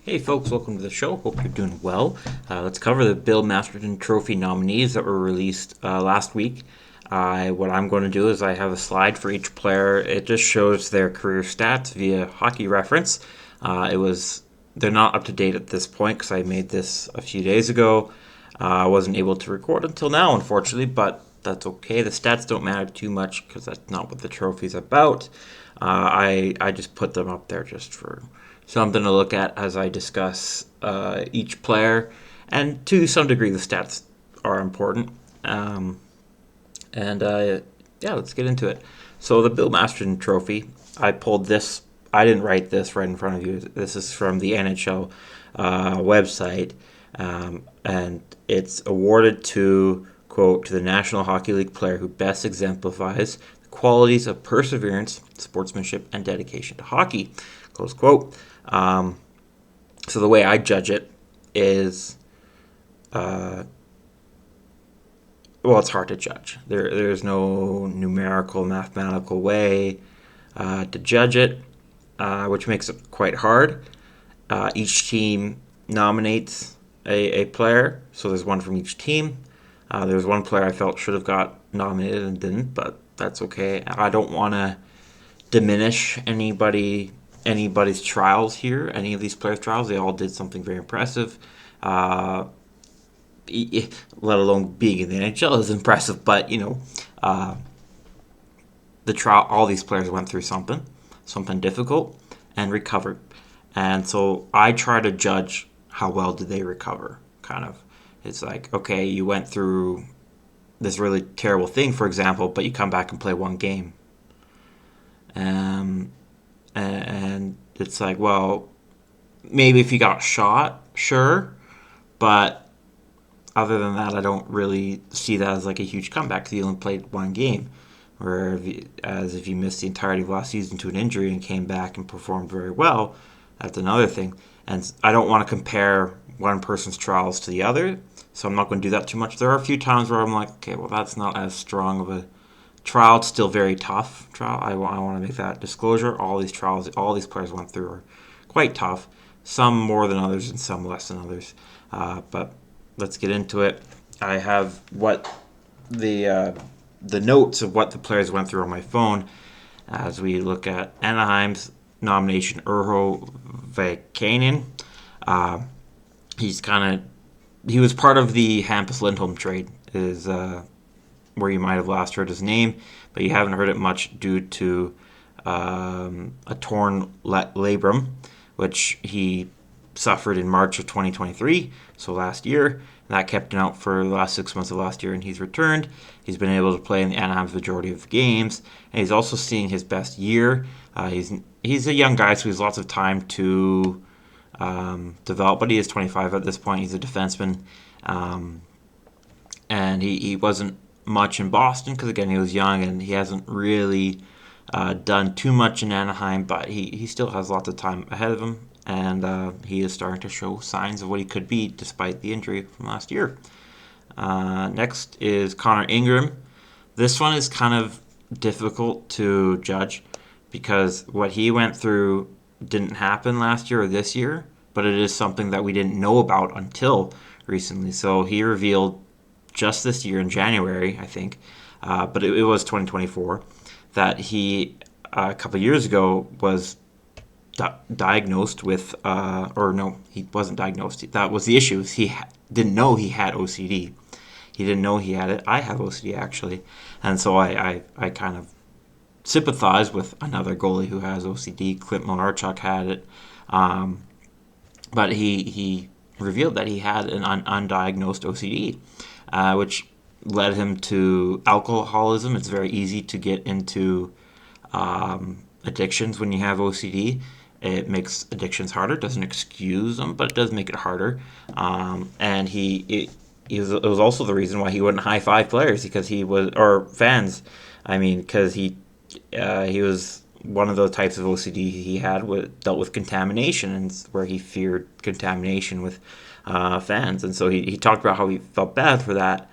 Hey folks, welcome to the show. Hope you're doing well. Let's cover the Bill Masterton Trophy nominees that were released last week. What I'm going to do is I have a slide for each player. It just shows their career stats via Hockey Reference. They're not up to date at this point because I made this a few days ago. I wasn't able to record until now, unfortunately, but that's okay. The stats don't matter too much because that's not what the trophy's about. I just put them up there just for something to look at as I discuss each player, and to some degree, the stats are important. And yeah, let's get into it. So the Bill Masterton Trophy, I pulled this. I didn't write this right in front of you. This is from the NHL website, and it's awarded to quote to the National Hockey League player who best exemplifies the qualities of perseverance, sportsmanship, and dedication to hockey. Close quote. So the way I judge it is, well, it's hard to judge. There's no numerical, mathematical way to judge it, which makes it quite hard. Each team nominates a player, so there's one from each team. There's one player I felt should have got nominated and didn't, but that's okay. I don't want to diminish anybody's trials here. Any of these players' trials, they all did something very impressive. Uh, Let alone being in the NHL is impressive. But the trial, all these players went through something difficult, and recovered. And so I try to judge how well did they recover. Kind of, it's like, okay, you went through this really terrible thing, for example, but you come back and play one game. Um, and it's like, well, maybe if you got shot, sure, but other than that, I don't really see that as like a huge comeback because you only played one game. Where as if you missed the entirety of last season to an injury and came back and performed very well, that's another thing. And I don't want to compare one person's trials to the other, so I'm not going to do that too much. There are a few times where I'm like, okay, well, that's not as strong of a trial. It's still very tough trial. I want to make that disclosure. All these trials, all these players went through are quite tough. Some more than others, and some less than others. But let's get into it. I have what the notes of what the players went through on my phone as we look at Anaheim's nomination. Urho Vaikainen. Uh, he was part of the Hampus Lindholm trade. Is where you might have last heard his name, but you haven't heard it much due to a torn labrum, which he suffered in March of 2023, so last year. That kept him out for the last 6 months of last year, and he's returned. He's been able to play in the Anaheim's majority of games, and he's also seeing his best year. He's a young guy, so he has lots of time to develop, but he is 25 at this point. He's a defenseman, and he wasn't much in Boston because, again, he was young, and he hasn't really done too much in Anaheim, but he still has lots of time ahead of him, and he is starting to show signs of what he could be despite the injury from last year. Next is Connor Ingram. This one is kind of difficult to judge because what he went through didn't happen last year or this year, but it is something that we didn't know about until recently. So he revealed just this year in January, I think, but it was 2024, that he a couple of years ago was diagnosed with, or no, he wasn't diagnosed. That was the issue. He didn't know he had OCD. He didn't know he had it. I have OCD actually, and so I kind of sympathize with another goalie who has OCD. Clint Monarchuk had it, but he revealed that he had an undiagnosed OCD, which led him to alcoholism. It's very easy to get into addictions when you have OCD. It makes addictions harder. It doesn't excuse them, but it does make it harder. And it was also the reason why he wouldn't high five players because he was, or fans. I mean, because he was one of those types of OCD he had dealt with contamination, and where he feared contamination with fans, and so he talked about how he felt bad for that,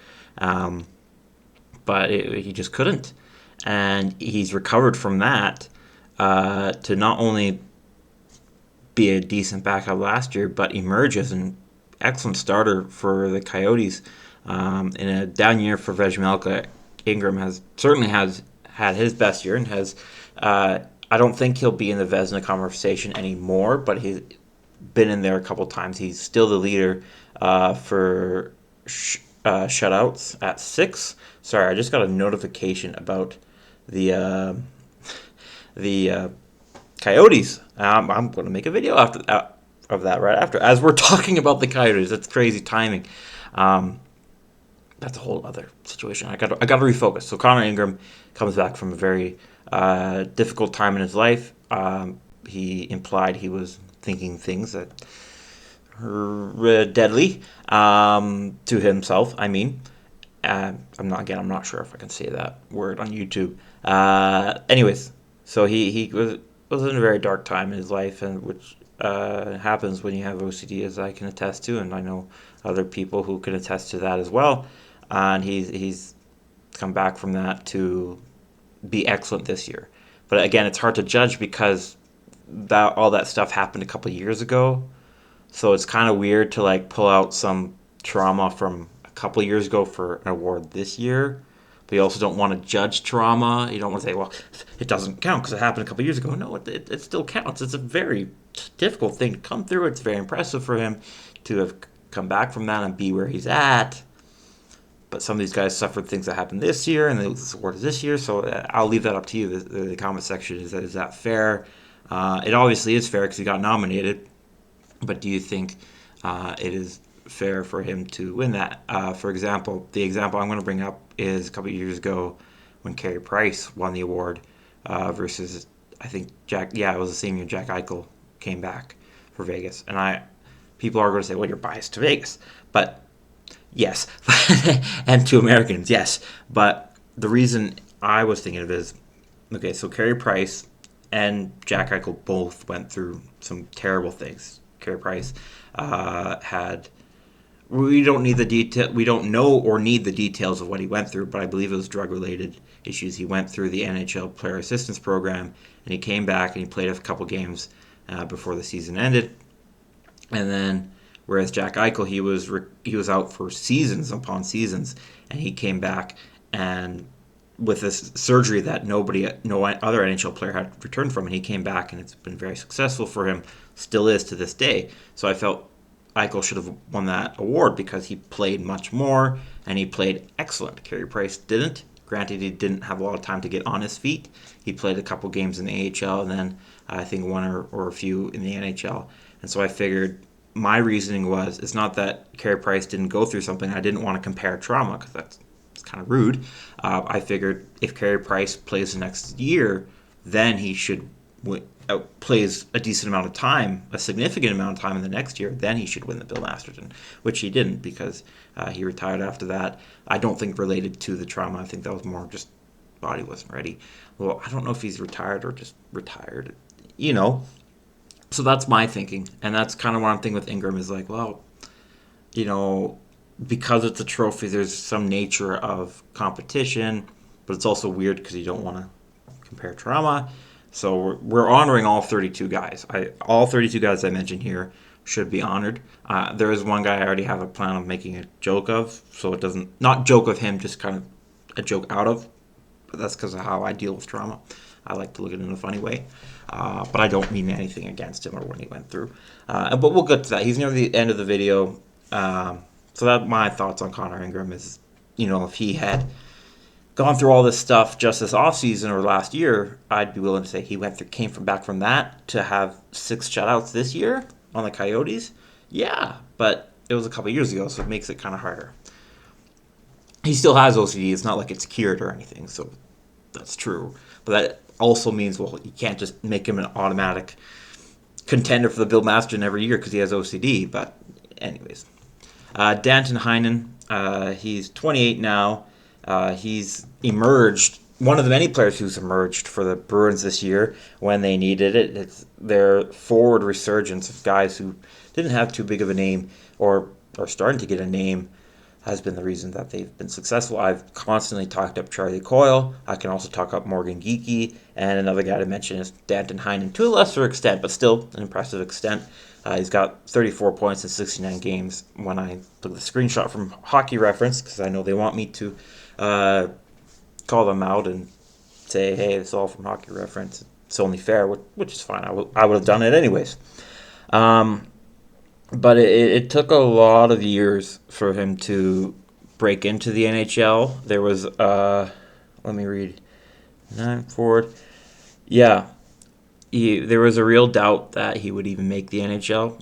but he just couldn't, and he's recovered from that to not only be a decent backup last year, but emerge as an excellent starter for the Coyotes. In a down year for Vejmelka, Ingram has had his best year and has. I don't think he'll be in the Vezina conversation anymore, but he's been in there a couple times. He's still the leader for shutouts at 6. Sorry, I just got a notification about the Coyotes. I'm going to make a video of that right after, as we're talking about the Coyotes. That's crazy timing. That's a whole other situation. I got to refocus. So Connor Ingram comes back from a very difficult time in his life. He implied he was thinking things that were deadly to himself. I mean, I'm not sure if I can say that word on YouTube. Anyways, so he was in a very dark time in his life, and which happens when you have OCD, as I can attest to, and I know other people who can attest to that as well. And he's come back from that to be excellent this year. But again, it's hard to judge because all that stuff happened a couple of years ago. So it's kind of weird to like pull out some trauma from a couple of years ago for an award this year. But you also don't want to judge trauma. You don't want to say, well, it doesn't count because it happened a couple of years ago. No, it still counts. It's a very difficult thing to come through. It's very impressive for him to have come back from that and be where he's at. But some of these guys suffered things that happened this year, and this award is this year. So I'll leave that up to you. The comment section is that fair? It obviously is fair because he got nominated. But do you think it is fair for him to win that? For example, the example I'm going to bring up is a couple of years ago when Carey Price won the award versus, I think, it was the same year Jack Eichel came back for Vegas. And people are going to say, well, you're biased to Vegas. But yes, and to Americans, yes. But the reason I was thinking of is, okay, so Carey Price and Jack Eichel both went through some terrible things. Carey Price we don't need the detail. We don't know or need the details of what he went through, but I believe it was drug-related issues. He went through the NHL Player Assistance Program, and he came back and he played a couple games before the season ended. And then, whereas Jack Eichel, he was out for seasons upon seasons, and he came back and with this surgery that no other NHL player had returned from, and he came back, and it's been very successful for him, still is to this day. So I felt Eichel should have won that award because he played much more, and he played excellent. Carey Price didn't. Granted, he didn't have a lot of time to get on his feet. He played a couple games in the AHL, and then I think one or a few in the NHL. And so I figured my reasoning was, it's not that Carey Price didn't go through something. I didn't want to compare trauma because that's kind of rude. I figured if Carey Price plays the next year, then he should plays a decent amount of time, a significant amount of time in the next year, then he should win the Bill Masterton, which he didn't because he retired after that. I don't think related to the trauma. I think that was more just body wasn't ready. Well, I don't know if he's retired or just retired, So that's my thinking, and that's kind of what I'm thinking with Ingram is like, well, because it's a trophy, there's some nature of competition, but it's also weird because you don't want to compare trauma. So we're honoring all 32 guys. All 32 guys I mentioned here should be honored. There is one guy I already have a plan of making a joke of, so it doesn't, not joke of him, just kind of a joke out of, but that's because of how I deal with trauma. I like to look at it in a funny way, but I don't mean anything against him or what he went through. But we'll get to that. He's near the end of the video. So that my thoughts on Connor Ingram is, if he had gone through all this stuff just this offseason or last year, I'd be willing to say he came back from that to have 6 shutouts this year on the Coyotes. Yeah, but it was a couple years ago, so it makes it kind of harder. He still has OCD. It's not like it's cured or anything, so that's true. But that also means, well, you can't just make him an automatic contender for the Bill Masterton every year because he has OCD. But anyways, Danton Heinen, he's 28 now. He's emerged, one of the many players who's emerged for the Bruins this year when they needed it. It's their forward resurgence of guys who didn't have too big of a name or are starting to get a name has been the reason that they've been successful. I've constantly talked up Charlie Coyle. I can also talk up Morgan Geekie, and another guy to mention is Danton Heinen to a lesser extent, but still an impressive extent. He's got 34 points in 69 games. When I took the screenshot from Hockey Reference, because I know they want me to call them out and say, hey, it's all from Hockey Reference. It's only fair, which is fine. I would have done it anyways. But it took a lot of years for him to break into the NHL. There was, let me read, 9 forward. Yeah, there was a real doubt that he would even make the NHL.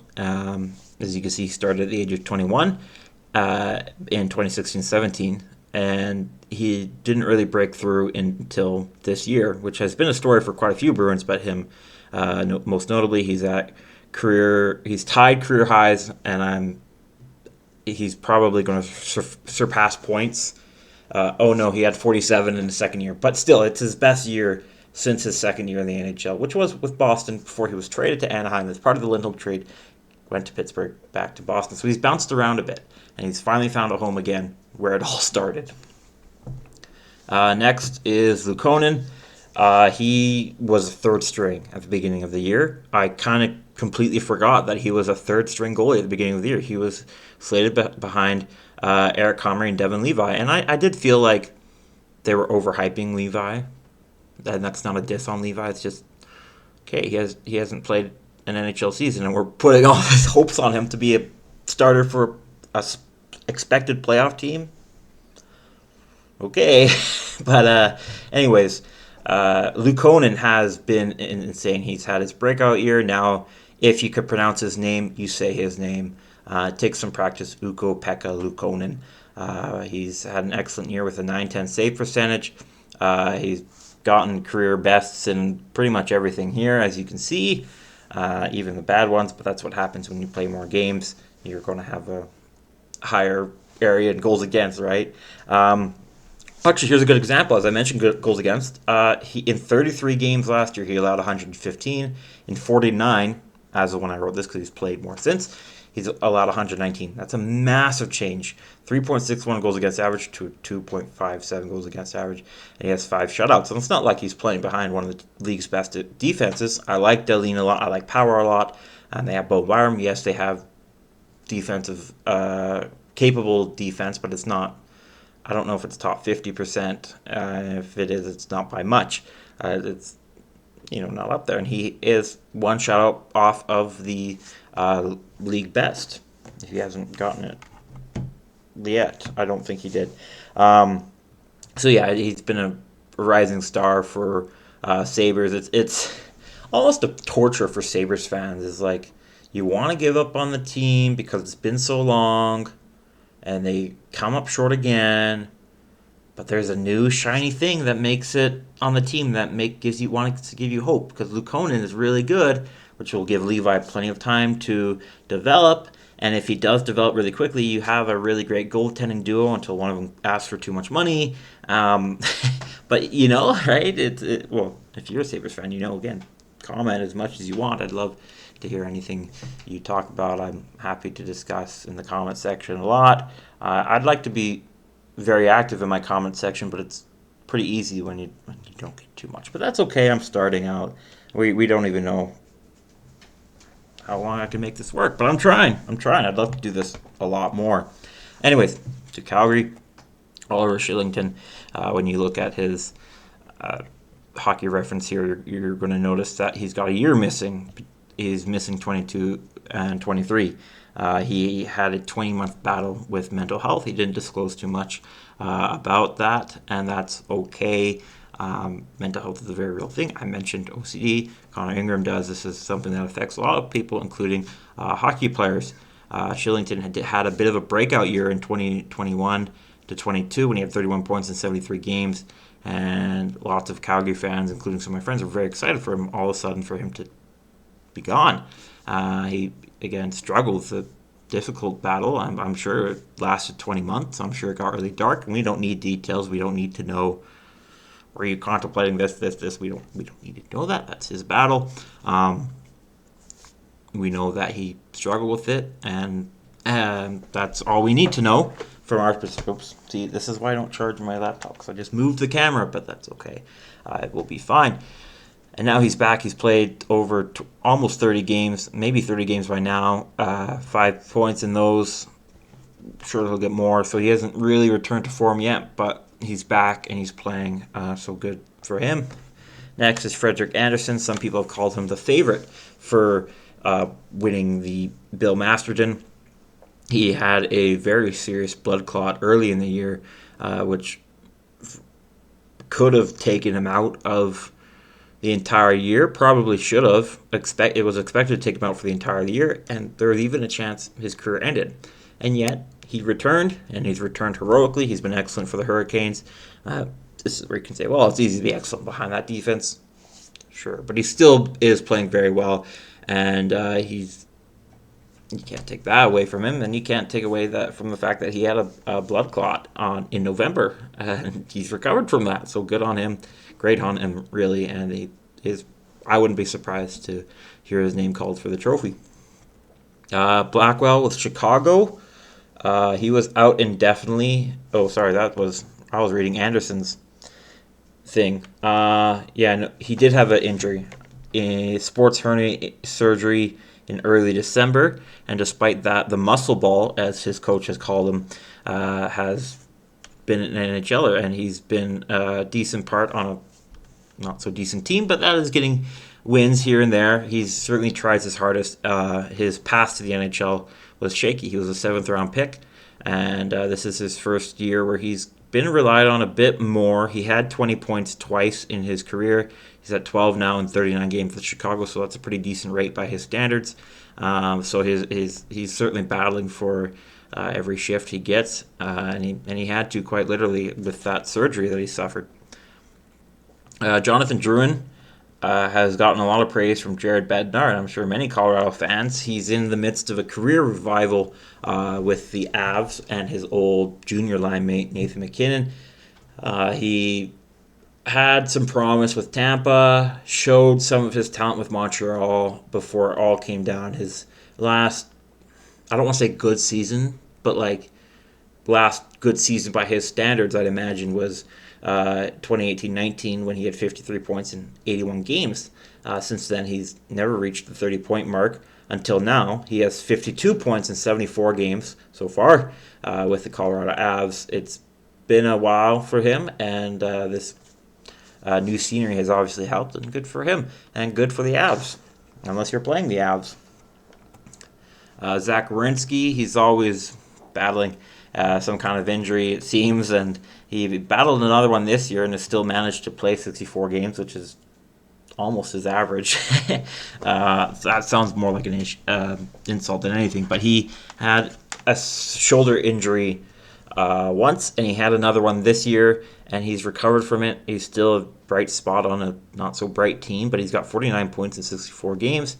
As you can see, he started at the age of 21 in 2016-17, and he didn't really break through until this year, which has been a story for quite a few Bruins, but him most notably, he's tied career highs, and he's probably going to surpass points. Oh no, he had 47 in the second year, but still, it's his best year since his second year in the NHL, which was with Boston before he was traded to Anaheim as part of the Lindholm trade. Went to Pittsburgh, back to Boston. So he's bounced around a bit, and he's finally found a home again where it all started. Next is Luukkonen. He was a third string at the beginning of the year. I kind of completely forgot that he was a third string goalie at the beginning of the year. He was slated behind Eric Comrie and Devin Levi, and I did feel like they were overhyping Levi. And that's not a diss on Levi. It's just, okay, he hasn't played an NHL season, and we're putting all his hopes on him to be a starter for a expected playoff team. Okay, but anyways, Luukkonen has been insane. He's had his breakout year. Now, if you could pronounce his name, you say his name. Take some practice, Ukko-Pekka Luukkonen. He's had an excellent year with a .910 save percentage. He's gotten career bests in pretty much everything here, as you can see, even the bad ones, but that's what happens when you play more games. You're going to have a higher area in goals against, right? Actually, here's a good example. As I mentioned, goals against. In 33 games last year, he allowed 115. In 49, as of when I wrote this, because he's played more since, he's allowed 119. That's a massive change. 3.61 goals against average to 2.57 goals against average. And he has 5 shutouts. And it's not like he's playing behind one of the league's best defenses. I like Dahlin a lot. I like Power a lot. And they have Bo Byram. Yes, they have defensive, capable defense, but it's not, I don't know if it's top 50%. If it is, it's not by much. It's, not up there. And he is one shutout off of the league best. If he hasn't gotten it yet, I don't think he did. So yeah, he's been a rising star for Sabres. It's almost a torture for Sabres fans. It's like you want to give up on the team because it's been so long, and they come up short again. But there's a new shiny thing that makes it on the team that wants to give you hope, because Luukkonen is really good, which will give Levi plenty of time to develop. And if he does develop really quickly, you have a really great goaltending duo until one of them asks for too much money. But right? Well, if you're a Sabres fan, again, comment as much as you want. I'd love to hear anything you talk about. I'm happy to discuss in the comment section a lot. I'd like to be very active in my comment section, but it's pretty easy when you don't get too much. But that's okay. I'm starting out. We don't even know how long I can make this work, but I'm trying. I'd love to do this a lot more. Anyways, to Calgary, Oliver Kylington. When you look at his hockey reference here, you're going to notice that he's got a year missing. He's missing 22 and 23. He had a 20-month battle with mental health. He didn't disclose too much about that, and that's okay. Mental health is a very real thing. I mentioned OCD. Connor Ingram does. This is something that affects a lot of people, including hockey players. Kylington had a bit of a breakout year in 2021 to 22 when he had 31 points in 73 games, and lots of Calgary fans, including some of my friends, were very excited for him all of a sudden for him to be gone. He, again, struggled with a difficult battle. I'm sure it lasted 20 months. I'm sure it got really dark, and we don't need details. We don't need to know, were you contemplating this? We don't need to know that. That's his battle. We know that he struggled with it, and that's all we need to know from our perspective. Oops, see, this is why I don't charge my laptop, because I just moved the camera, but that's okay. It will be fine. And now he's back. He's played over almost 30 games, maybe 30 games by now. 5 points in those. Sure, he'll get more. So he hasn't really returned to form yet, but he's back and he's playing. So good for him. Next is Frederick Anderson. Some people have called him the favorite for winning the Bill Masterton. He had a very serious blood clot early in the year, which could have taken him out of the entire year. Probably should have. It was expected to take him out for the entire year, and there was even a chance his career ended. And yet, he returned, and he's returned heroically. He's been excellent for the Hurricanes. This is where you can say, well, it's easy to be excellent behind that defense. Sure, but he still is playing very well, and you can't take that away from him, and you can't take away that from the fact that he had a blood clot in November, and he's recovered from that. So good on him, great on him, really, and I wouldn't be surprised to hear his name called for the trophy. Blackwell with Chicago, he was out indefinitely. Oh, sorry, I was reading Anderson's thing. No, he did have an injury, a sports hernia surgery in early December, and despite that, the muscle ball, as his coach has called him, has been an NHLer, and he's been a decent part on a not so decent team, but that is getting wins here and there. He's certainly tries his hardest. His path to the NHL was shaky. He was a 7th round pick, and this is his first year where he's been relied on a bit more. He had 20 points twice in his career. He's at 12 now in 39 games with Chicago, so that's a pretty decent rate by his standards. So he's certainly battling for every shift he gets, and he had to, quite literally, with that surgery that he suffered. Jonathan Drouin has gotten a lot of praise from Jared Bednar, and I'm sure many Colorado fans. He's in the midst of a career revival with the Avs and his old junior line mate, Nathan MacKinnon. He had some promise with Tampa, showed some of his talent with Montreal before it all came down. His last, I don't want to say good season, but like last good season by his standards, I'd imagine, was 2018-19 when he had 53 points in 81 games. Since then, he's never reached the 30-point mark until now. He has 52 points in 74 games so far with the Colorado Avs. It's been a while for him, and this new scenery has obviously helped, and good for him, and good for the Avs, unless you're playing the Avs. Zach Werenski, he's always battling some kind of injury, it seems, and he battled another one this year and has still managed to play 64 games, which is almost his average. That sounds more like an insult than anything, but he had a shoulder injury once, and he had another one this year, and he's recovered from it. He's still a bright spot on a not-so-bright team, but he's got 49 points in 64 games.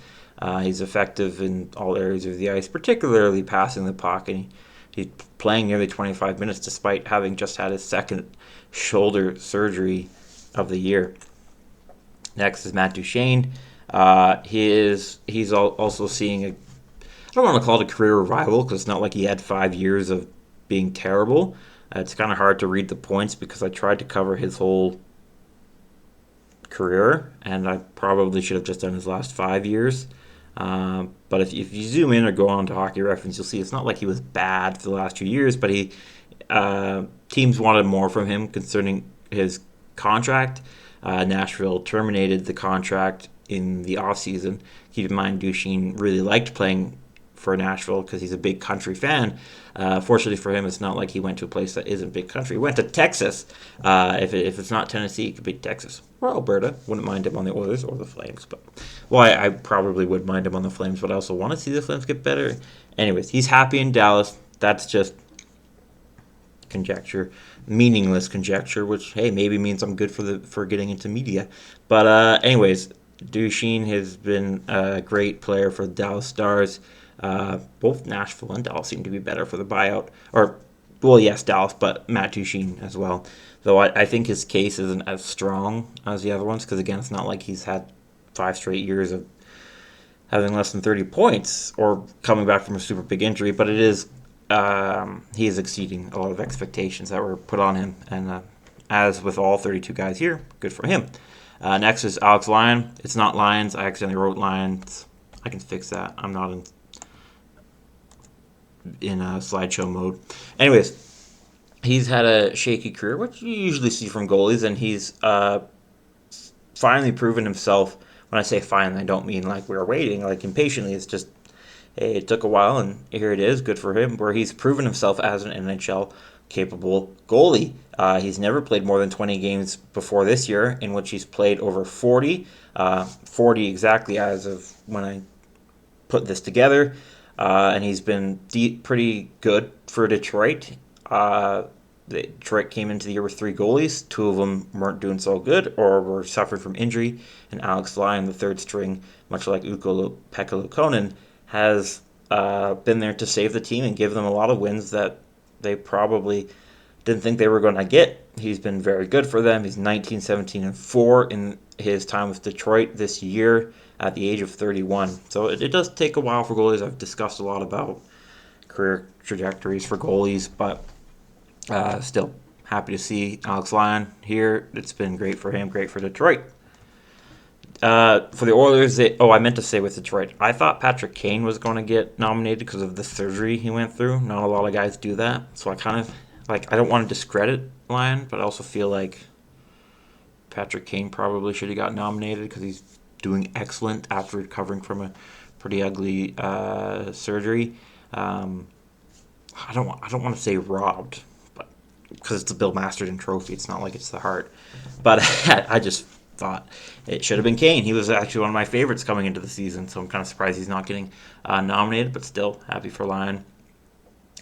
He's effective in all areas of the ice, particularly passing the puck, and he's playing nearly 25 minutes despite having just had his second shoulder surgery of the year. Next is Matt Duchene. He's also seeing I don't want to call it a career revival because it's not like he had 5 years of being terrible. It's kind of hard to read the points because I tried to cover his whole career, and I probably should have just done his last 5 years. But if you zoom in or go on to Hockey Reference, you'll see it's not like he was bad for the last 2 years, but teams wanted more from him concerning his contract. Nashville terminated the contract in the offseason. Keep in mind, Duchene really liked playing for Nashville because he's a big country fan. Fortunately for him, it's not like he went to a place that isn't big country. He went to Texas. If it's not Tennessee, it could be Texas or Alberta. Wouldn't mind him on the Oilers or the Flames. I probably would mind him on the Flames, but I also want to see the Flames get better. Anyways, he's happy in Dallas. That's just conjecture, meaningless conjecture, which, hey, maybe means I'm good for getting into media. But anyways, Duchene has been a great player for the Dallas Stars. Both Nashville and Dallas seem to be better for the buyout. Yes, Dallas, but Matt Duchene as well. Though I think his case isn't as strong as the other ones because, again, it's not like he's had 5 straight years of having less than 30 points or coming back from a super big injury, but it is he is exceeding a lot of expectations that were put on him. And as with all 32 guys here, good for him. Next is Alex Lyon. It's not Lions. I accidentally wrote Lions. I can fix that. I'm not in slideshow mode. Anyways, he's had a shaky career, which you usually see from goalies, and he's finally proven himself. When I say finally, I don't mean like we were waiting, like impatiently. It's just, hey, it took a while, and here it is. Good for him, where he's proven himself as an NHL capable goalie. He's never played more than 20 games before this year, in which he's played over 40, 40 exactly as of when I put this together. And he's been pretty good for Detroit. Detroit came into the year with three goalies. Two of them weren't doing so good or were suffering from injury. And Alex Lyon, the third string, much like Ukko-Pekka Luukkonen, has been there to save the team and give them a lot of wins that they probably didn't think they were going to get. He's been very good for them. He's 19, 17, and 4 in his time with Detroit this year at the age of 31. So it does take a while for goalies. I've discussed a lot about career trajectories for goalies, but still happy to see Alex Lyon here. It's been great for him, great for Detroit. For the Oilers, I meant to say with Detroit, I thought Patrick Kane was going to get nominated because of the surgery he went through. Not a lot of guys do that, so I kind of I don't want to discredit Lyon, but I also feel like Patrick Kane probably should have got nominated because he's doing excellent after recovering from a pretty ugly surgery. I don't want to say robbed, but because it's a Bill Masterton Trophy, it's not like it's the Hart. But I just thought it should have been Kane. He was actually one of my favorites coming into the season, so I'm kind of surprised he's not getting nominated, but still happy for Lyon.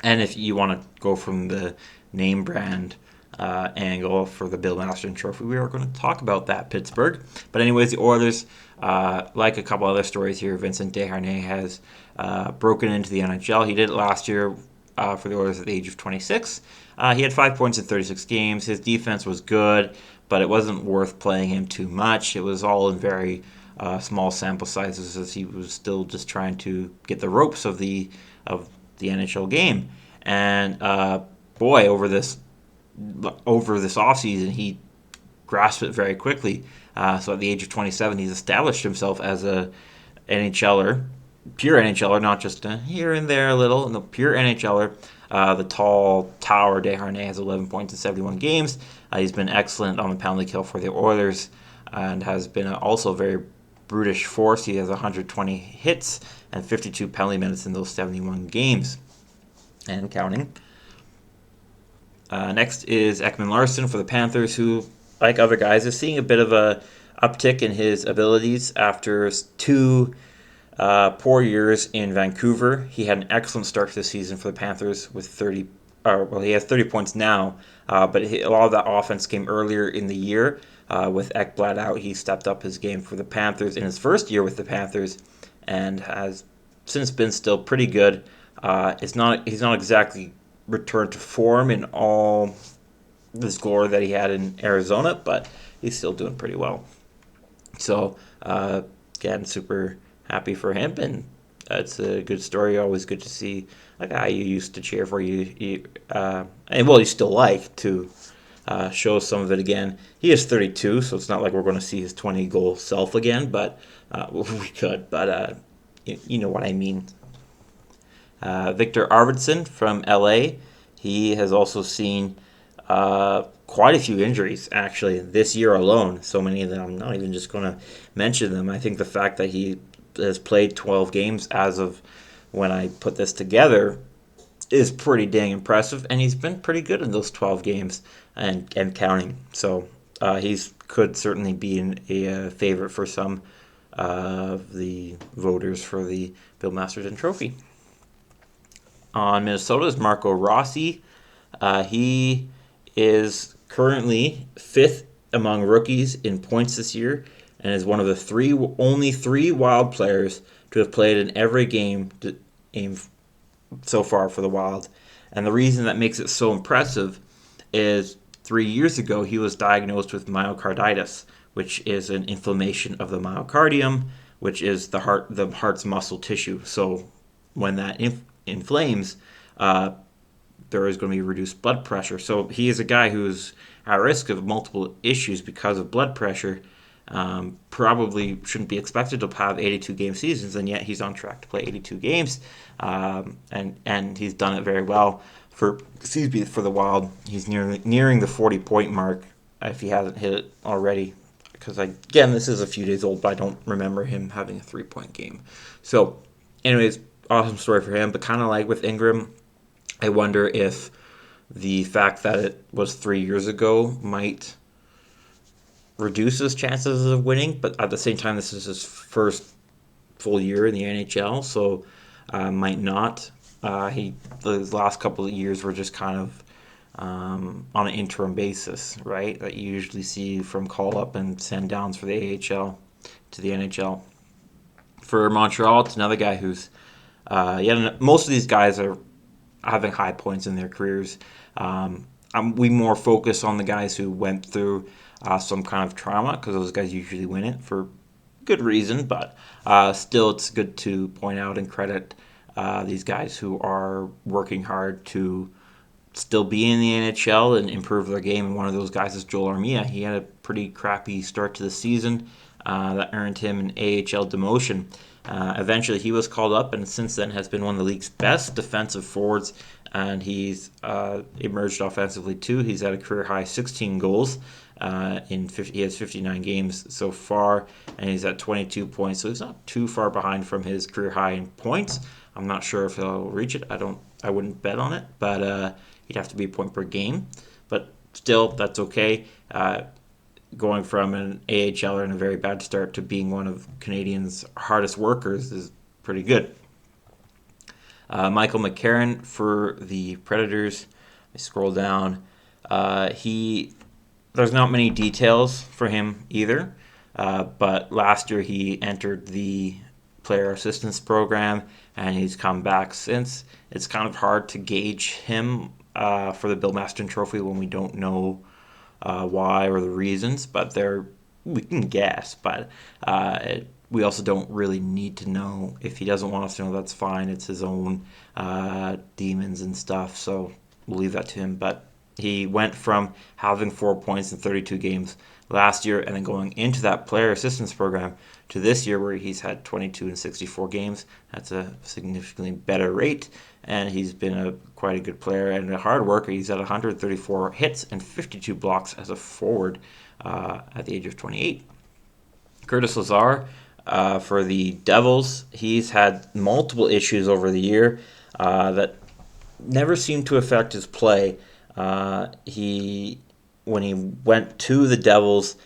And if you want to go from the name brand angle for the Bill Masterton Trophy, we are going to talk about that, Pittsburgh. But anyways, the Oilers, like a couple other stories here, Vincent Desharnais has broken into the NHL. He did it last year for the Oilers at the age of 26. He had 5 points in 36 games. His defense was good, but it wasn't worth playing him too much. It was all in very small sample sizes as he was still just trying to get the ropes of the NHL game. And boy, over this offseason, he grasped it very quickly. So at the age of 27, he's established himself as a NHLer, pure NHLer, not just here and there a little. No, pure NHLer. The tall tower Desharnais has 11 points in 71 games. He's been excellent on the penalty kill for the Oilers and has been also a very brutish force. He has 120 hits and 52 penalty minutes in those 71 games and counting. Next is Ekman Larsson for the Panthers, who, like other guys, is seeing a bit of a uptick in his abilities after two poor years in Vancouver. He had an excellent start to the season for the Panthers with 30. He has 30 points now, but a lot of that offense came earlier in the year. With Ekblad out, he stepped up his game for the Panthers in his first year with the Panthers, and has since been still pretty good. He's not exactly returned to form in all this glory that he had in Arizona, but he's still doing pretty well. So, again, super happy for him, and it's a good story. Always good to see a guy you used to cheer for, you still like to show some of it again. He is 32, so it's not like we're going to see his 20-goal self again, but we could. But you know what I mean. Victor Arvidsson from LA, he has also seen quite a few injuries, actually, this year alone. So many that I'm not even just going to mention them. I think the fact that he has played 12 games as of when I put this together is pretty dang impressive, and he's been pretty good in those 12 games and counting. So he could certainly be a favorite for some of the voters for the Bill Masterton Trophy. On Minnesota is Marco Rossi. He is currently fifth among rookies in points this year, and is one of the only three Wild players to have played in every game so far for the Wild. And the reason that makes it so impressive is 3 years ago he was diagnosed with myocarditis, which is an inflammation of the myocardium, which is the heart's muscle tissue. So when that inflames, there is going to be reduced blood pressure. So he is a guy who's at risk of multiple issues because of blood pressure. Probably shouldn't be expected to have 82 game seasons, and yet he's on track to play 82 games, and he's done it very well for the Wild. He's nearing the 40-point mark if he hasn't hit it already. Because again, this is a few days old, but I don't remember him having a 3-point game. So, anyways, awesome story for him. But kind of like with Ingram, I wonder if the fact that it was 3 years ago might reduce his chances of winning. But at the same time, this is his first full year in the NHL, so might not. The last couple of years were just kind of on an interim basis, right? That you usually see from call up and send downs for the AHL to the NHL. For Montreal, it's another guy who's most of these guys are having high points in their careers. We more focus on the guys who went through some kind of trauma because those guys usually win it for good reason, but still it's good to point out and credit these guys who are working hard to still be in the NHL and improve their game. And one of those guys is Joel Armia. He had a pretty crappy start to the season that earned him an AHL demotion. Eventually, he was called up, and since then has been one of the league's best defensive forwards. And he's emerged offensively too. He's had a career high 16 goals. He has 59 games so far, and he's at 22 points. So he's not too far behind from his career high in points. I'm not sure if he'll reach it. I wouldn't bet on it, but he'd have to be a point per game. But still, that's okay. Going from an AHLer in a very bad start to being one of Canadians' hardest workers is pretty good. Michael McCarron for the Predators. I scroll down. There's not many details for him either, but last year he entered the player assistance program, and he's come back since. It's kind of hard to gauge him for the Bill Masterton Trophy when we don't know why or the reasons, but we can guess, but we also don't really need to know. If he doesn't want us to know, that's fine. It's his own demons and stuff, so we'll leave that to him. But he went from having 4 points in 32 games last year and then going into that player assistance program to this year where he's had 22 in 64 games. That's a significantly better rate, and he's been quite a good player and a hard worker. He's at 134 hits and 52 blocks as a forward at the age of 28. Curtis Lazar for the Devils, he's had multiple issues over the year that never seemed to affect his play. When he went to the Devils,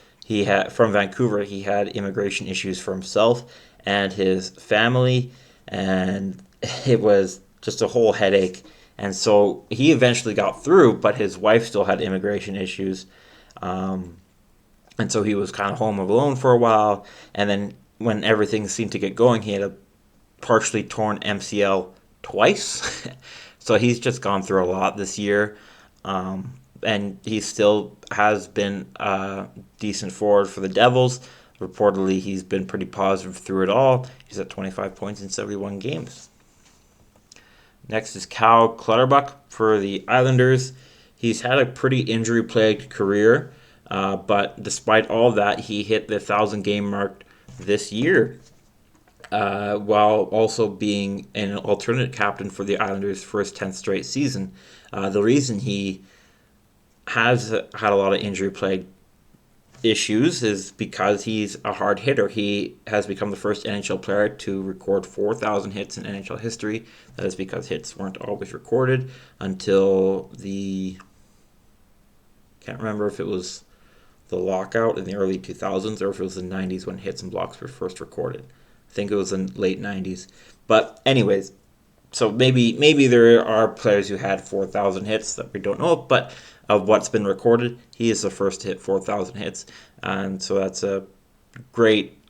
from Vancouver, he had immigration issues for himself and his family, and it was just a whole headache. And so he eventually got through, but his wife still had immigration issues. And so he was kind of home alone for a while. And then when everything seemed to get going, he had a partially torn MCL twice. So he's just gone through a lot this year. And he still has been a decent forward for the Devils. Reportedly, he's been pretty positive through it all. He's at 25 points in 71 games. Next is Cal Clutterbuck for the Islanders. He's had a pretty injury-plagued career, but despite all that, he hit the 1,000-game mark this year, while also being an alternate captain for the Islanders for his 10th straight season. The reason he has had a lot of injury-plagued issues is because he's a hard hitter. He has become the first NHL player to record 4,000 hits in NHL history. That is because hits weren't always recorded until can't remember if it was the lockout in the early 2000s or if it was the 90s when hits and blocks were first recorded. I think it was in late 90s. But anyways, so maybe there are players who had 4,000 hits that we don't know of, but of what's been recorded, he is the first to hit 4,000 hits. And so that's a great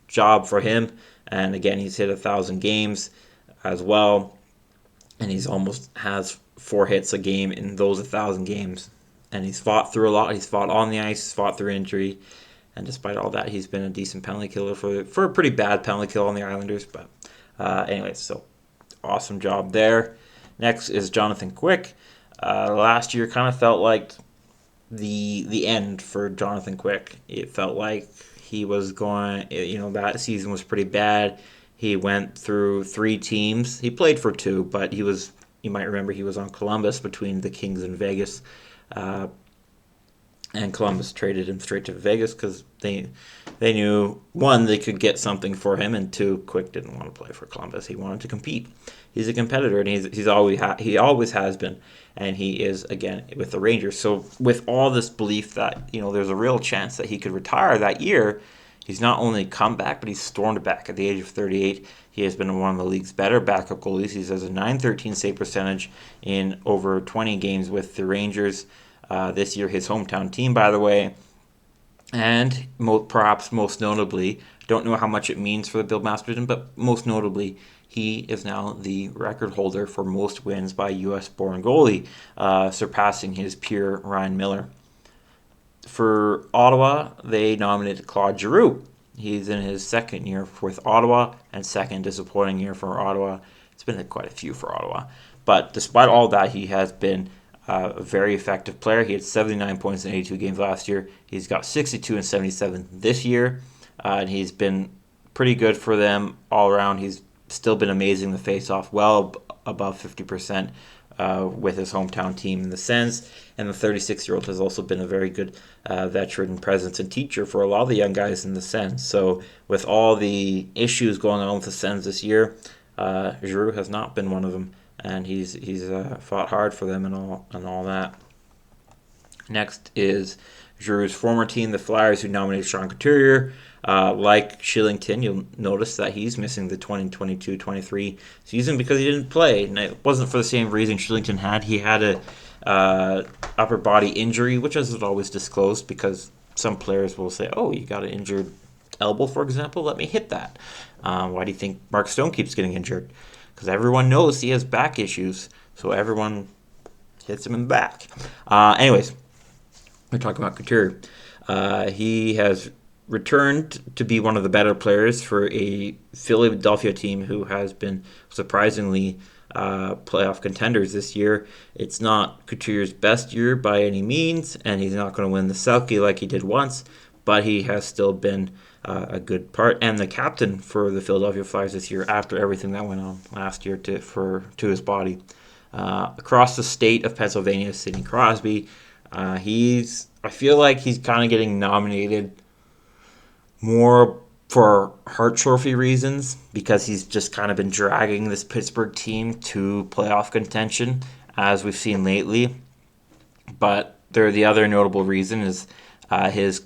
job for him. And again, he's hit 1,000 games as well. And he's almost has 4 hits a game in those 1,000 games. And he's fought through a lot. He's fought on the ice, he's fought through injury. And despite all that, he's been a decent penalty killer for a pretty bad penalty kill on the Islanders. But anyways, so awesome job there. Next is Jonathan Quick. Last year kind of felt like the end for Jonathan Quick. It felt like he was going, that season was pretty bad. He went through three teams. He played for two, but you might remember he was on Columbus between the Kings and Vegas. Uh, and Columbus traded him straight to Vegas because they knew, one, they could get something for him, and two, Quick didn't want to play for Columbus. He wanted to compete. He's a competitor, and he always has been, and he is again with the Rangers. So with all this belief that there's a real chance that he could retire that year, he's not only come back, but he's stormed back at the age of 38. He has been one of the league's better backup goalies. He has a .913 save percentage in over 20 games with the Rangers. This year, his hometown team, by the way. And perhaps most notably, don't know how much it means for the Bill Masterton, but most notably, he is now the record holder for most wins by U.S.-born goalie, surpassing his peer Ryan Miller. For Ottawa, they nominated Claude Giroux. He's in his second year with Ottawa, and second disappointing year for Ottawa. It's been quite a few for Ottawa. But despite all that, he has been a very effective player. He had 79 points in 82 games last year. He's got 62 and 77 this year. And he's been pretty good for them all around. He's still been amazing the face-off, well above 50% with his hometown team in the Sens. And the 36-year-old has also been a very good veteran presence and teacher for a lot of the young guys in the Sens. So with all the issues going on with the Sens this year, Giroux has not been one of them. And he's fought hard for them and all that. Next is Giroux's former team, the Flyers, who nominated Sean Couturier. Like Shillington, you'll notice that he's missing the 2022-23 season because he didn't play. And it wasn't for the same reason Shillington had. He had a upper body injury, which isn't always disclosed because some players will say, "Oh, you got an injured elbow, for example. Let me hit that." Why do you think Mark Stone keeps getting injured? Because everyone knows he has back issues, so everyone hits him in the back. Anyways, we're talking about Couturier. He has returned to be one of the better players for a Philadelphia team who has been surprisingly playoff contenders this year. It's not Couturier's best year by any means, and he's not going to win the Selke like he did once, but he has still been a good part and the captain for the Philadelphia Flyers this year after everything that went on last year to his body. Across the state of Pennsylvania, Sidney Crosby, I feel like he's kind of getting nominated more for Hart Trophy reasons because he's just kind of been dragging this Pittsburgh team to playoff contention as we've seen lately. But the other notable reason is his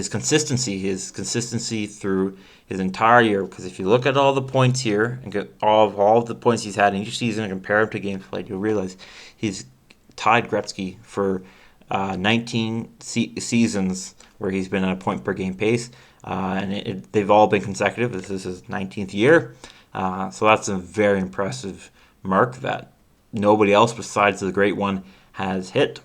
consistency through his entire year. Because if you look at all the points here and get all of the points he's had in each season and compare them to games played, you'll realize he's tied Gretzky for 19 seasons where he's been at a point per game pace, and they've all been consecutive. This is his 19th year, so that's a very impressive mark that nobody else besides the great one has hit.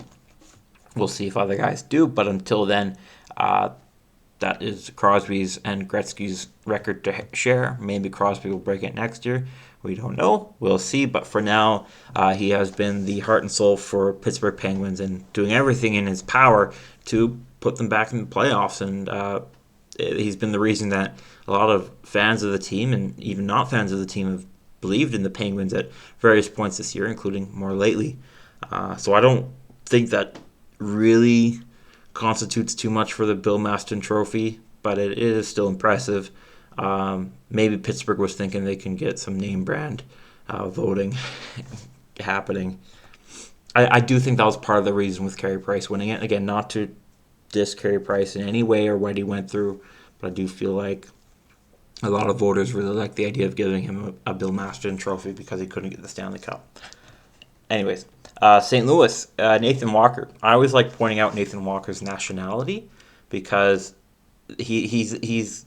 We'll see if other guys do, but until then, that is Crosby's and Gretzky's record to share. Maybe Crosby will break it next year. We don't know. We'll see. But for now, he has been the heart and soul for Pittsburgh Penguins and doing everything in his power to put them back in the playoffs. And he's been the reason that a lot of fans of the team and even not fans of the team have believed in the Penguins at various points this year, including more lately. So I don't think that really constitutes too much for the Bill Masterton Trophy, but it is still impressive. Maybe Pittsburgh was thinking they can get some name brand voting happening. I do think that was part of the reason with Carey Price winning it. Again, not to diss Carey Price in any way or what he went through, but I do feel like a lot of voters really like the idea of giving him a Bill Masterton Trophy because he couldn't get the Stanley Cup. Anyways, St. Louis, Nathan Walker. I always like pointing out Nathan Walker's nationality because he's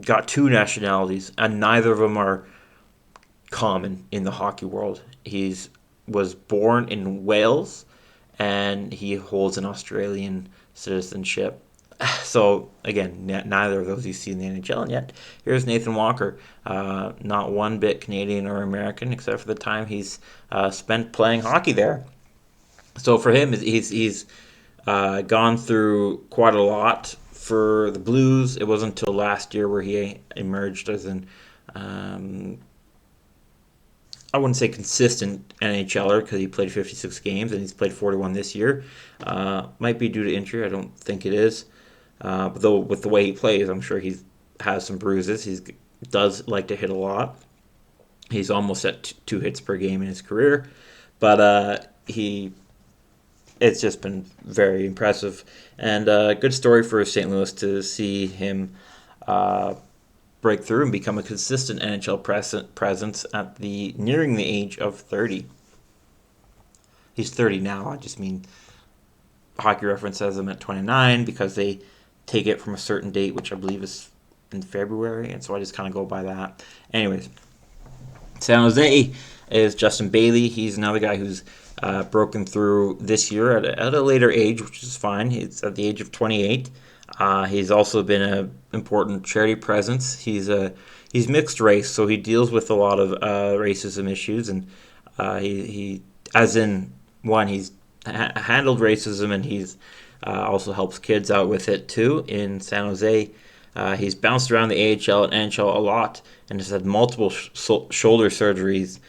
got two nationalities, and neither of them are common in the hockey world. He was born in Wales, and he holds an Australian citizenship. So again, neither of those you see in the NHL. And yet, here's Nathan Walker, not one bit Canadian or American, except for the time he's spent playing hockey there. So for him, he's gone through quite a lot for the Blues. It wasn't until last year where he emerged as an I wouldn't say consistent NHLer because he played 56 games and he's played 41 this year. Might be due to injury. I don't think it is. But though with the way he plays, I'm sure he has some bruises. He does like to hit a lot. He's almost at two hits per game in his career, but he it's just been very impressive and a good story for St. Louis to see him uh, break through and become a consistent NHL presence at the nearing the age of 30. He's 30 now. I just mean Hockey Reference says him at 29 because they take it from a certain date, which I believe is in February, and so I just kind of go by that. Anyways, San Jose is Justin Bailey. He's another guy who's broken through this year at a later age, which is fine. He's at the age of 28. He's also been an important charity presence. He's mixed race, so he deals with a lot of racism issues, and he as in one he's handled racism, and he's also helps kids out with it too in San Jose. He's bounced around the AHL and NHL a lot, and has had multiple shoulder surgeries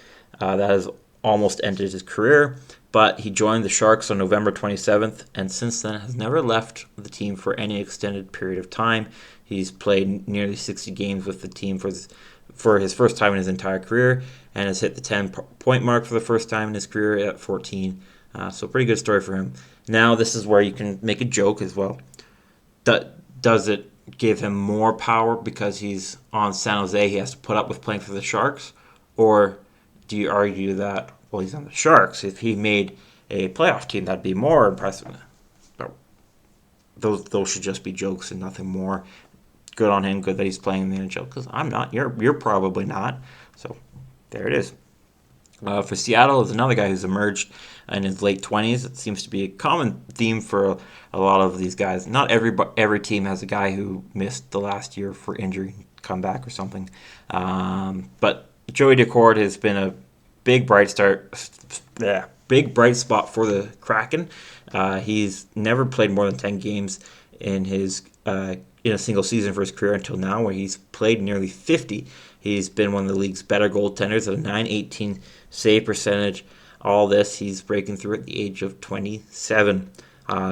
that has almost ended his career. But he joined the Sharks on November 27th, and since then has never left the team for any extended period of time. He's played nearly 60 games with the team for his first time in his entire career, and has hit the 10-point mark for the first time in his career at 14. So pretty good story for him. Now this is where you can make a joke as well. Does it give him more power because he's on San Jose? He has to put up with playing for the Sharks, or do you argue that well he's on the Sharks? If he made a playoff team, that'd be more impressive. But those should just be jokes and nothing more. Good on him. Good that he's playing in the NHL because I'm not. You're probably not. So there it is. For Seattle is another guy who's emerged in his late 20s. It seems to be a common theme for a lot of these guys. Not every team has a guy who missed the last year for injury, comeback or something. But Joey Daccord has been a big bright spot for the Kraken. He's never played more than 10 games in a single season for his career until now, where he's played nearly 50. He's been one of the league's better goaltenders at a .918 save percentage. All this, he's breaking through at the age of 27.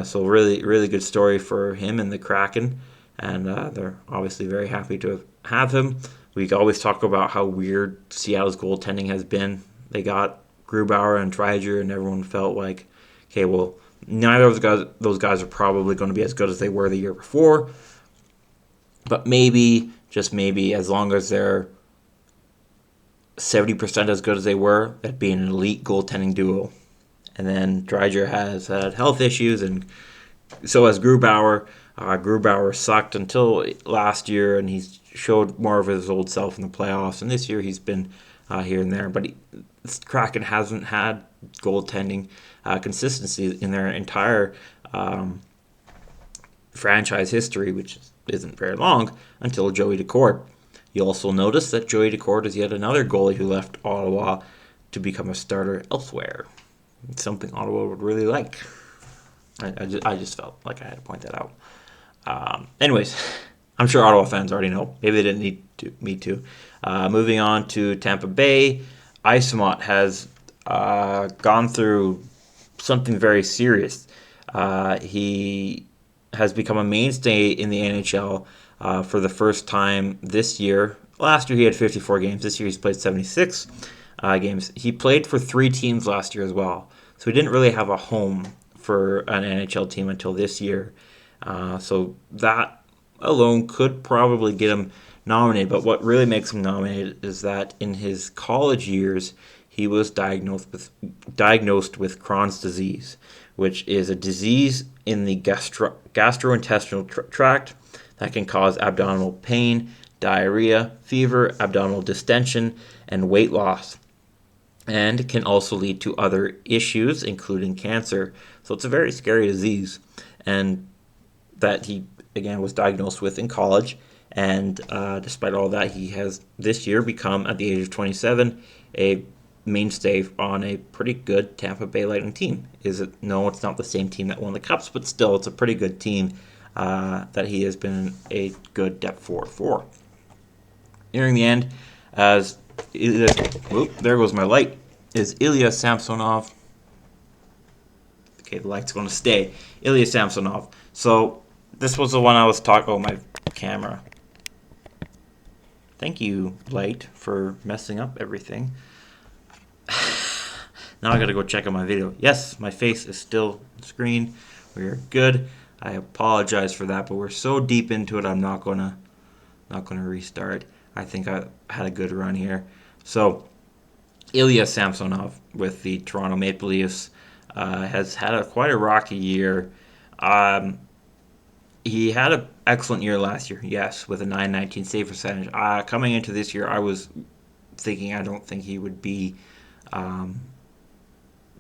So really, really good story for him and the Kraken, and they're obviously very happy to have him. We always talk about how weird Seattle's goaltending has been. They got Grubauer and Dreiger, and everyone felt like, okay, well, neither of those guys are probably going to be as good as they were the year before. But maybe, just maybe, as long as they're 70% as good as they were, that'd be an elite goaltending duo. And then Dreiger has had health issues, and so has Grubauer. Grubauer sucked until last year, and he's showed more of his old self in the playoffs. And this year he's been here and there. But Kraken hasn't had goaltending consistency in their entire franchise history, which isn't very long, until Joey Daccord. You'll also notice that Joey Daccord is yet another goalie who left Ottawa to become a starter elsewhere. It's something Ottawa would really like. I just felt like I had to point that out. Anyways, I'm sure Ottawa fans already know. Maybe they didn't need me to. Moving on to Tampa Bay, Isamont has gone through something very serious. He has become a mainstay in the NHL for the first time this year. Last year he had 54 games. This year he's played 76 games. He played for 3 teams last year as well. So he didn't really have a home for an NHL team until this year. So that alone could probably get him nominated. But what really makes him nominated is that in his college years, he was diagnosed with Crohn's disease, which is a disease in the gastrointestinal tract that can cause abdominal pain, diarrhea, fever, abdominal distension, and weight loss, and can also lead to other issues, including cancer. So it's a very scary disease, and that he again was diagnosed with in college. And despite all that, he has this year become, at the age of 27, a mainstay on a pretty good Tampa Bay Lightning team. Is it? No, it's not the same team that won the Cups, but still, it's a pretty good team that he has been a good depth forward for. Nearing the end, as there goes my light, is Ilya Samsonov. Okay, the light's going to stay. Ilya Samsonov. So this was the one I was talking about. My camera. Thank you, light, for messing up everything. Now I gotta go check out my video. Yes, my face is still on the screen. We're good. I apologize for that, but we're so deep into it, I'm not gonna restart. I think I had a good run here. So Ilya Samsonov with the Toronto Maple Leafs has had quite a rocky year. He had an excellent year last year, yes, with a 919 save percentage. Coming into this year, I was thinking I don't think he would be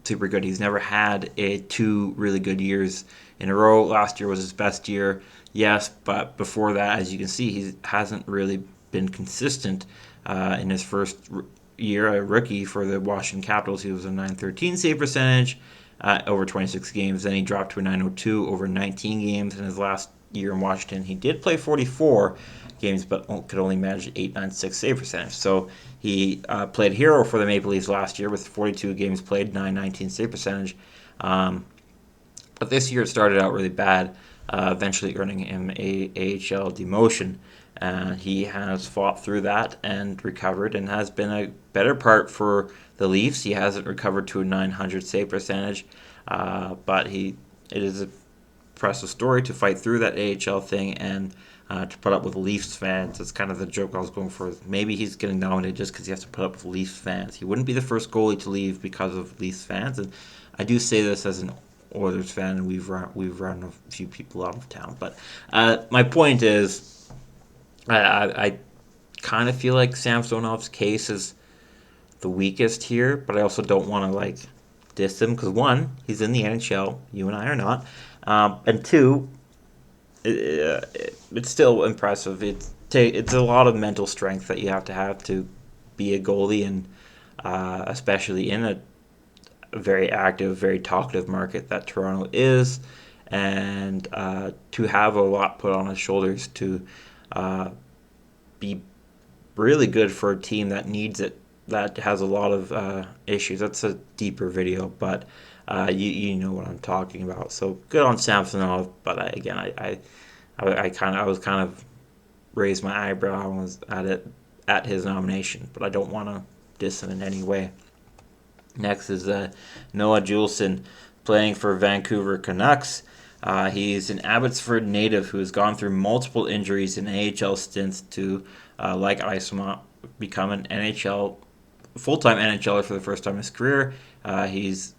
super good. He's never had two really good years in a row. Last year was his best year, yes, but before that, as you can see, he hasn't really been consistent in his first year, a rookie for the Washington Capitals. He was a 913 save percentage over 26 games. Then he dropped to a 902 over 19 games in his last year in Washington. He did play 44 games, but could only manage 896 save percentage. So he played hero for the Maple Leafs last year with 42 games played, 919 save percentage. But this year it started out really bad, eventually earning him a AHL demotion. He has fought through that and recovered and has been a better part for the Leafs. He hasn't recovered to a 900 save percentage, but it is a impressive story to fight through that AHL thing and to put up with Leafs fans. That's kind of the joke I was going for. Maybe he's getting nominated just because he has to put up with Leafs fans. He wouldn't be the first goalie to leave because of Leafs fans, and I do say this as an Oilers fan, and we've run a few people out of town. But my point is, I kind of feel like Samsonov's case is the weakest here, but I also don't want to diss him because one, he's in the NHL. You and I are not, and two, it's still impressive. It's a lot of mental strength that you have to be a goalie, and especially in a very active, very talkative market that Toronto is, and to have a lot put on his shoulders to be really good for a team that needs it, that has a lot of issues. That's a deeper video, but you know what I'm talking about. So good on Samsonov, but I was kind of raised my eyebrow and was at his nomination, but I don't want to diss him in any way. Next is Noah Juleson playing for Vancouver Canucks. He's an Abbotsford native who has gone through multiple injuries in AHL stints to, like Isamont, become an full-time NHLer for the first time in his career. His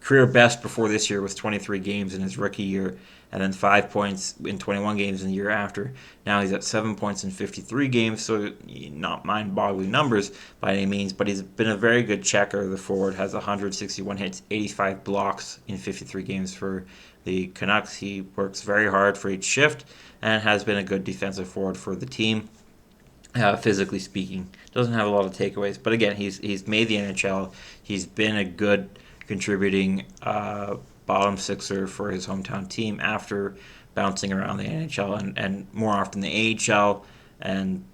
career best before this year was 23 games in his rookie year, and then 5 points in 21 games in the year after. Now he's at 7 points in 53 games, so not mind-boggling numbers by any means, but he's been a very good checker. The forward has 161 hits, 85 blocks in 53 games for the Canucks. He works very hard for each shift and has been a good defensive forward for the team. Physically speaking, doesn't have a lot of takeaways, but again, he's made the NHL. He's been a good contributing bottom sixer for his hometown team after bouncing around the NHL and more often the AHL, and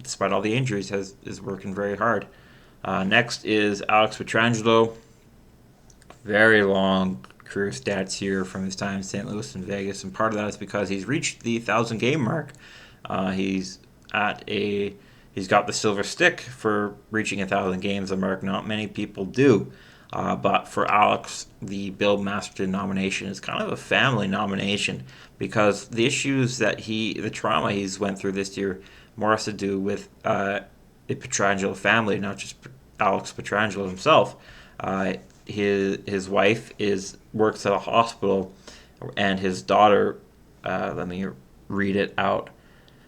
despite all the injuries, is working very hard. Next is Alex Pietrangelo. Very long career stats here from his time in St. Louis and Vegas, and part of that is because he's reached the 1,000 game mark. He's got the silver stick for reaching 1,000 games, a mark not many people do. But for Alex, the Bill Masterton nomination is kind of a family nomination because the issues the trauma he's went through this year more has to do with the Pietrangelo family, not just Alex Pietrangelo himself. His wife works at a hospital, and his daughter, let me read it out.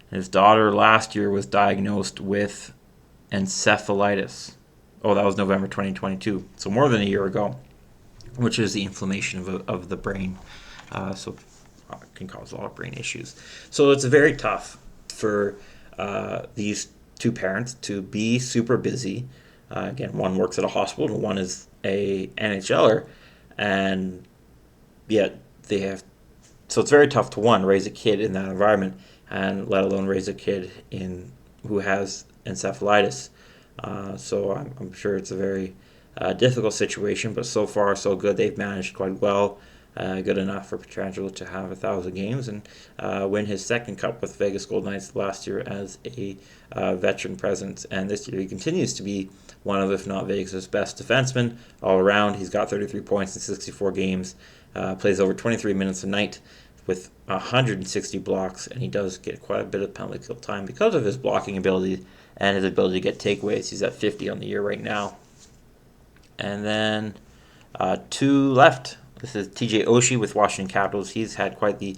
His daughter last year was diagnosed with encephalitis. Oh, that was November 2022, so more than a year ago, which is the inflammation of the brain. so it can cause a lot of brain issues. So it's very tough for these two parents to be super busy. Again, one works at a hospital and one is a NHLer, and yet they have. So it's very tough to one raise a kid in that environment, and let alone raise a kid in who has encephalitis. So I'm sure it's a very difficult situation, but so far so good. They've managed quite well. Good enough for Pietrangelo to have 1,000 games and win his second cup with Vegas Golden Knights last year as a veteran presence. And this year he continues to be one of, if not Vegas' best defensemen all around. He's got 33 points in 64 games, plays over 23 minutes a night with 160 blocks, and he does get quite a bit of penalty kill time because of his blocking ability and his ability to get takeaways. He's at 50 on the year right now. And then two left. This is TJ Oshie with Washington Capitals. He's had quite the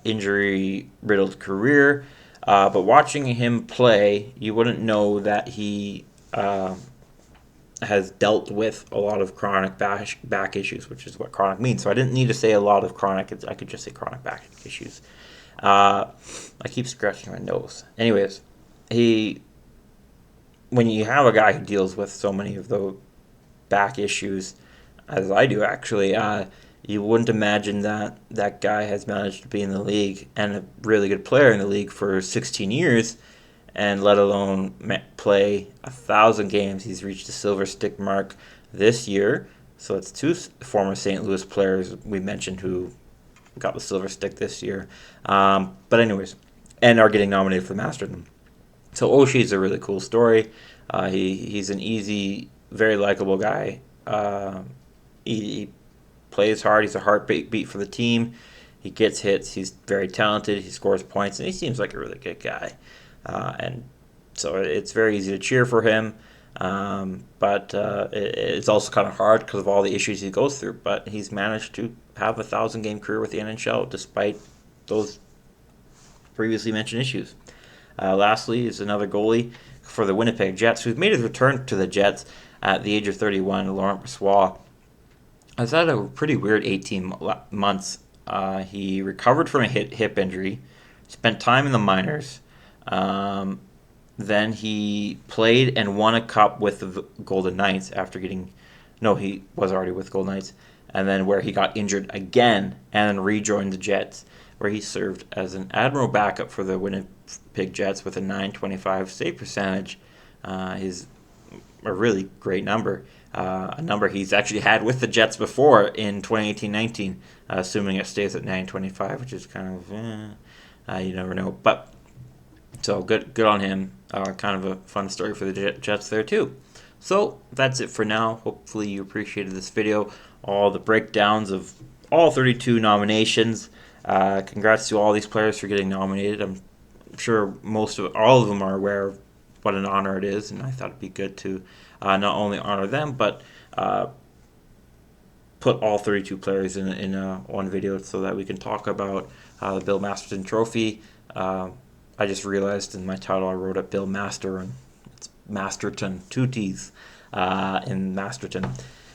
injury-riddled career. But watching him play, you wouldn't know that he has dealt with a lot of chronic back issues, which is what chronic means. So I didn't need to say a lot of chronic. I could just say chronic back issues. I keep scratching my nose. Anyways, when you have a guy who deals with so many of the back issues, as I do actually, you wouldn't imagine that that guy has managed to be in the league and a really good player in the league for 16 years, and let alone play 1,000 games. He's reached the silver stick mark this year. So it's two former St. Louis players we mentioned who got the silver stick this year. But anyways, and are getting nominated for the Masterton. So Oshie's a really cool story. He's an easy, very likable guy. He plays hard. He's a heartbeat for the team. He gets hits. He's very talented. He scores points, and he seems like a really good guy. And so it's very easy to cheer for him. But it's also kind of hard because of all the issues he goes through. But he's managed to have a 1,000-game career with the NHL despite those previously mentioned issues. Lastly is another goalie for the Winnipeg Jets, who's made his return to the Jets at the age of 31, Laurent Brossoit. Has had a pretty weird 18 months. He recovered from a hip injury, spent time in the minors. Then he played and won a cup with the Golden Knights after getting... No, he was already with Golden Knights. And then where he got injured again and then rejoined the Jets, where he served as an admiral backup for the Winnipeg Jets with a .925 save percentage. Is a really great number. A number he's actually had with the Jets before in 2018-19, assuming it stays at .925, which is kind of, you never know. But, so good on him. Kind of a fun story for the Jets there too. So, that's it for now. Hopefully you appreciated this video. All the breakdowns of all 32 nominations. Congrats to all these players for getting nominated. I'm sure all of them are aware of what an honor it is, and I thought it'd be good to not only honor them, but put all 32 players in one video so that we can talk about the Bill Masterton Trophy. I just realized in my title I wrote it Bill Master, and it's Masterton, 2 T's in Masterton.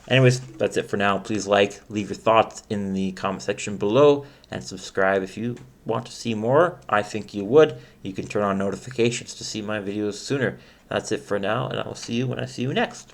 Anyways, that's it for now. Please leave your thoughts in the comment section below, and subscribe if you want to see more. I think you would. You can turn on notifications to see my videos sooner. That's it for now, and I will see you when I see you next.